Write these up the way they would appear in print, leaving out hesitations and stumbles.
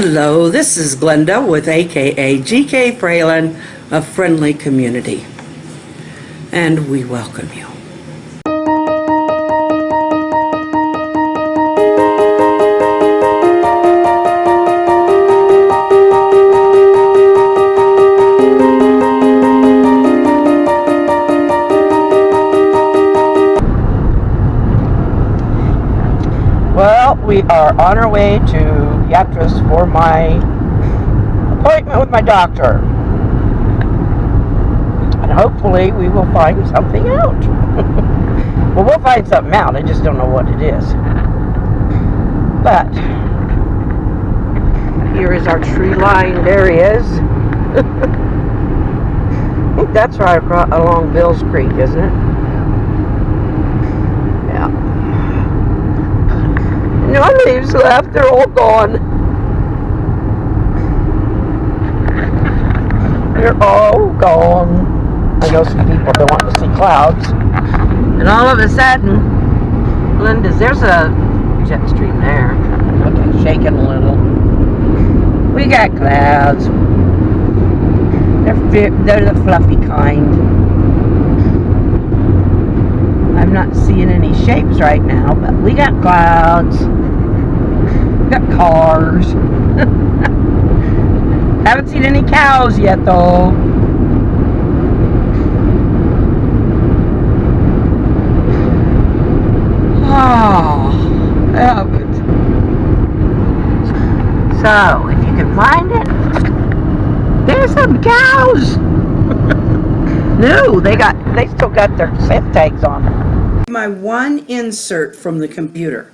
Hello, this is Glenda with AKA GK Fralin, a friendly community, and we welcome you. Well, we are on our way to Beatrice for my appointment with my doctor, and hopefully we will find something out. Well, we'll find something out, I just don't know what it is. But here is our tree-lined areas. I think that's right across along Bill's Creek, isn't it? Yeah. No leaves left, they're all gone. They're all gone. I know some people don't want to see clouds. And all of a sudden, Linda's, there's a jet stream there. Okay, shaking a little. We got clouds. They're the fluffy kind. I'm not seeing any shapes right now, but we got clouds. We got cars. Haven't seen any cows yet, though. Oh, I haven't. So, if you can find it, there's some cows. No, they still got their scent tags on them. My one insert from the computer.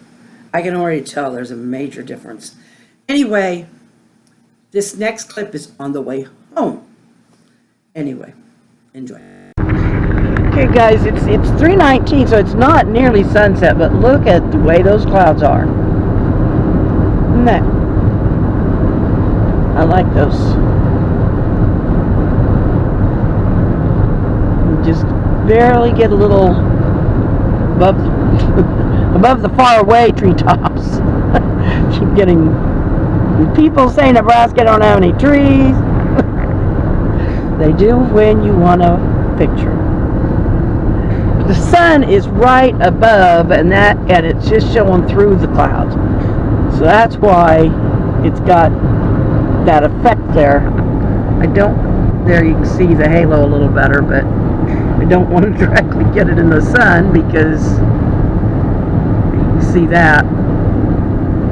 I can already tell there's a major difference. Anyway, this next clip is on the way home. Anyway, enjoy. Okay, guys, it's 3:19, so it's not nearly sunset, but look at the way those clouds are. Isn't that? I like those. Just barely get a little above above the faraway treetops. Keep getting people say Nebraska don't have any trees. They do when you want a picture. The sun is right above, and it's just showing through the clouds. So that's why it's got that effect there. There you can see the halo a little better, but I don't want to directly get it in the sun because you can see that.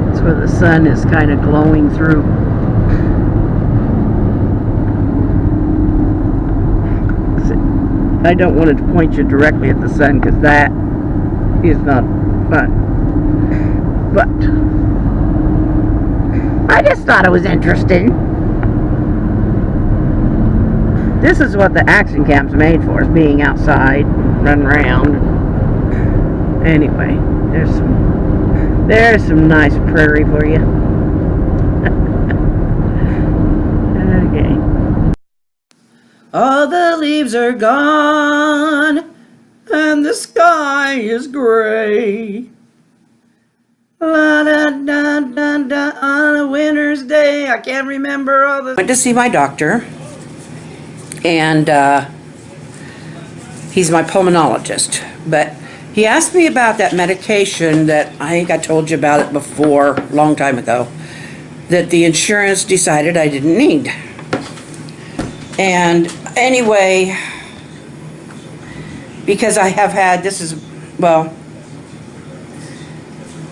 That's where the sun is kind of glowing through. I don't want to point you directly at the sun because that is not fun. But I just thought it was interesting. This is what the action camp's made for, is being outside, running around. Anyway, there's some nice prairie for you. Okay. All the leaves are gone, and the sky is gray. La da da da da on a winter's day. I can't remember all the. Went to see my doctor, and he's my pulmonologist. But he asked me about that medication that I think I told you about it before, a long time ago, that the insurance decided I didn't need. And anyway, because I have had,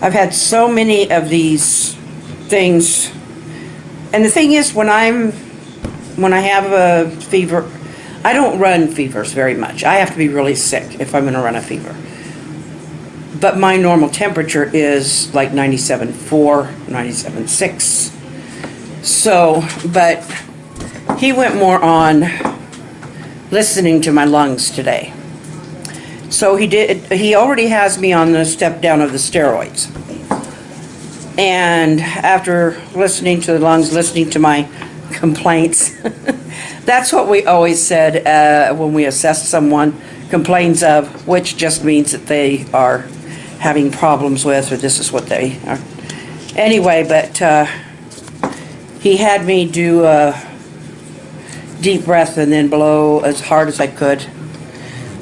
I've had so many of these things. And the thing is, when I have a fever, I don't run fevers very much. I have to be really sick if I'm going to run a fever. But my normal temperature is like 97.4, 97.6. So, but he went more on listening to my lungs today. So he already has me on the step down of the steroids. And after listening to the lungs, listening to my complaints, that's what we always said when we assess someone, complains of, which just means that they are having problems with, or this is what they are. Anyway, but he had me do a deep breath and then blow as hard as I could,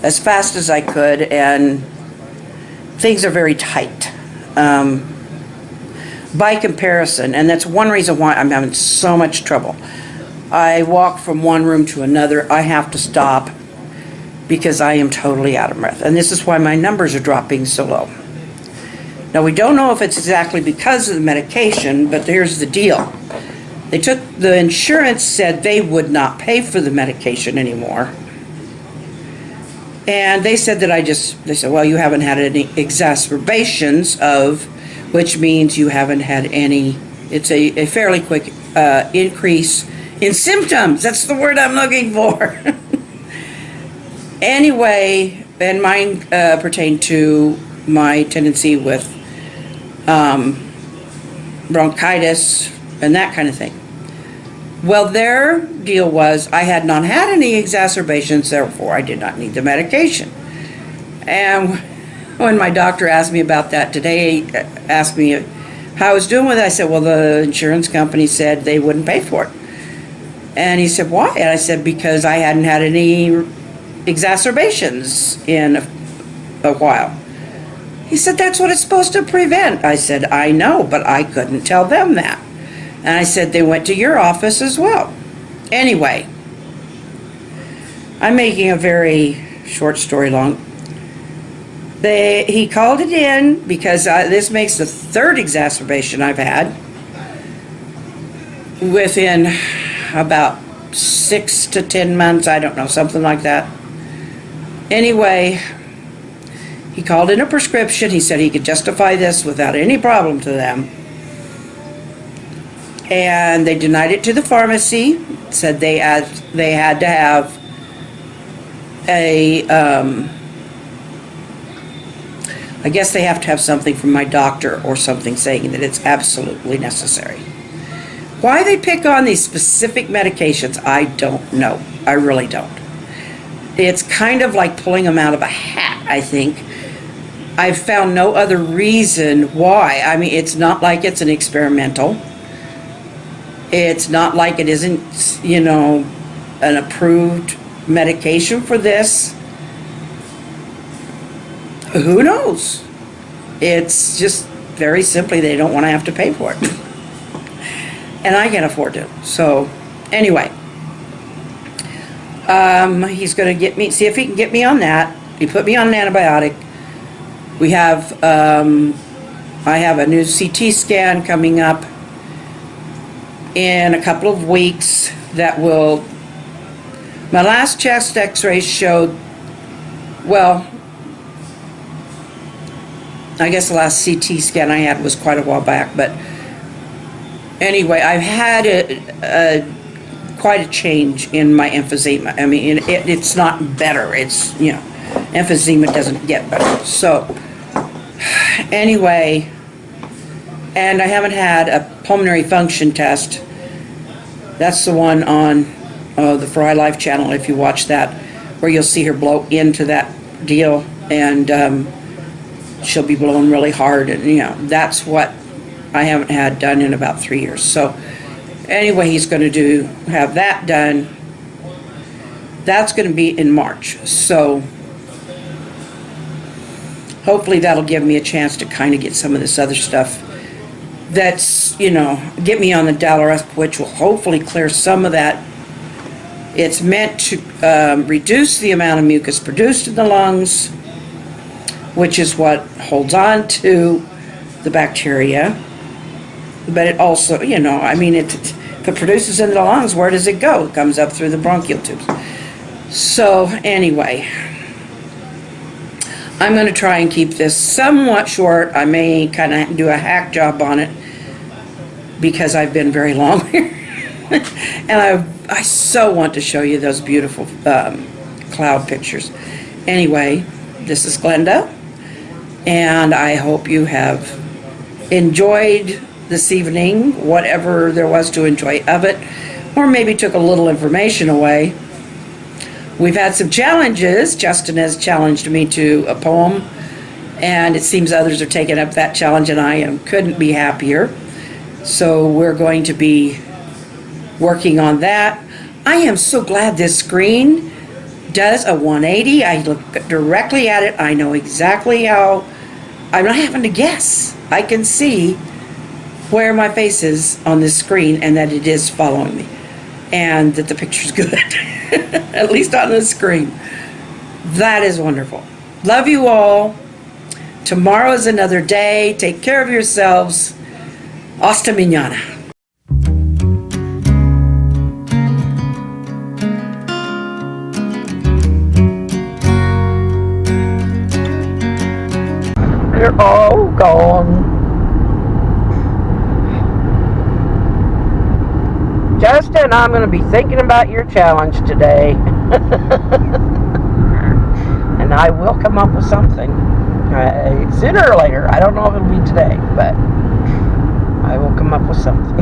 as fast as I could, and things are very tight. By comparison, and that's one reason why I'm having so much trouble. I walk from one room to another. I have to stop because I am totally out of breath. And this is why my numbers are dropping so low. Now, we don't know if it's exactly because of the medication, but here's the deal. The insurance said they would not pay for the medication anymore. And they said that they said, well, you haven't had any exacerbations of, which means you haven't had any, it's a fairly quick increase in symptoms. That's the word I'm looking for. Anyway, and mine pertained to my tendency with bronchitis and that kind of thing. Well, their deal was I had not had any exacerbations, therefore I did not need the medication. And when my doctor asked me about that today, asked me how I was doing with it, I said, well, the insurance company said they wouldn't pay for it. And he said, why? And I said, because I hadn't had any exacerbations in a while. He said, that's what it's supposed to prevent. I said, I know, but I couldn't tell them that. And I said, they went to your office as well. Anyway, I'm making a very short story long. He called it in because this makes the third exacerbation I've had within about 6 to 10 months, I don't know, something like that. Anyway, he called in a prescription. He said he could justify this without any problem to them. And they denied it to the pharmacy, said they had to have I guess they have to have something from my doctor or something saying that it's absolutely necessary. Why they pick on these specific medications, I don't know. I really don't. It's kind of like pulling them out of a hat, I think. I've found no other reason why. I mean, it's not like it's an experimental. It's not like it isn't, an approved medication for this. Who knows? It's just very simply they don't want to have to pay for it. And I can't afford to. So, anyway. He's going to see if he can get me on that. He put me on an antibiotic. We have, I have a new CT scan coming up in a couple of weeks that will, my last chest x-ray showed, well, I guess the last CT scan I had was quite a while back, but anyway, I've had quite a change in my emphysema. I mean, it's not better. It's, emphysema doesn't get better. So, anyway, and I haven't had a pulmonary function test. That's the one on the Fry Life channel, if you watch that, where you'll see her blow into that deal, and she'll be blowing really hard, and that's what I haven't had done in about 3 years. So anyway, he's going to have that done. That's going to be in March. So hopefully that'll give me a chance to kind of get some of this other stuff that's, get me on the Dalaresp, which will hopefully clear some of that. It's meant to reduce the amount of mucus produced in the lungs, which is what holds on to the bacteria. But it also, if it produces in the lungs, where does it go? It comes up through the bronchial tubes. So anyway, I'm going to try and keep this somewhat short. I may kind of do a hack job on it because I've been very long here. And I so want to show you those beautiful cloud pictures. Anyway, this is Glenda, and I hope you have enjoyed this evening, whatever there was to enjoy of it, or maybe took a little information away. We've had some challenges. Justin has challenged me to a poem, and it seems others are taking up that challenge, and I couldn't be happier. So we're going to be working on that. I am so glad this screen does a 180. I look directly at it. I know exactly how. I'm not having to guess. I can see where my face is on this screen and that it is following me. And that the picture's good. At least on the screen. That is wonderful. Love you all. Tomorrow is another day. Take care of yourselves. Hasta mañana. They're all gone. Justin, I'm going to be thinking about your challenge today. And I will come up with something. Sooner or later. I don't know if it'll be today, but I will come up with something.